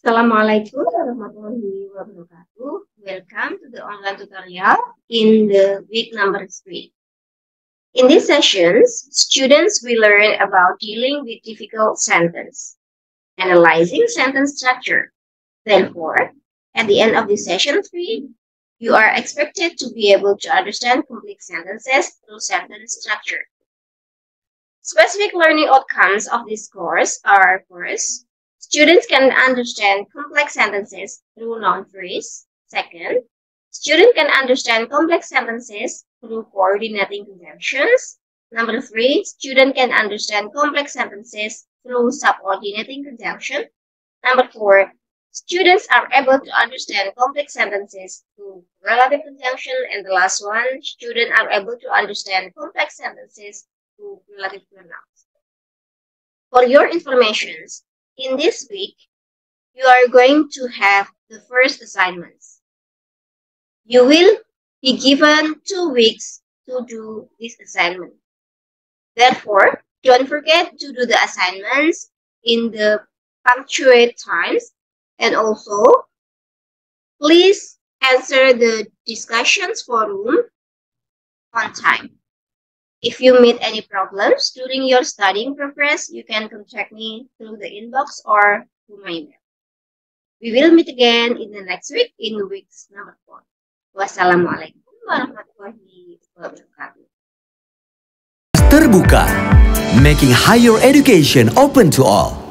Assalamualaikum warahmatullahi wabarakatuh. Welcome to the online tutorial in the week number 3. In these sessions, students will learn about dealing with difficult sentences, analyzing sentence structure. Therefore, at the end of this session 3, you are expected to be able to understand complex sentences through sentence structure. Specific learning outcomes of this course are, first, students can understand complex sentences through noun phrase. Second, students can understand complex sentences through coordinating conjunctions. Number 3, students can understand complex sentences through subordinating conjunction. Number 4, students are able to understand complex sentences through relative conjunction. And the last one, students are able to understand complex sentences through relative pronouns. For your information, in this week, you are going to have the first assignments. You will be given 2 weeks to do this assignment. Therefore, don't forget to do the assignments in the punctuate times, and also please answer the discussions forum on time. If you meet any problems during your studying progress, you can contact me through the inbox or through my email. We will meet again in the next week in week number 4. Wassalamualaikum warahmatullahi wabarakatuh. Terbuka, making higher education open to all.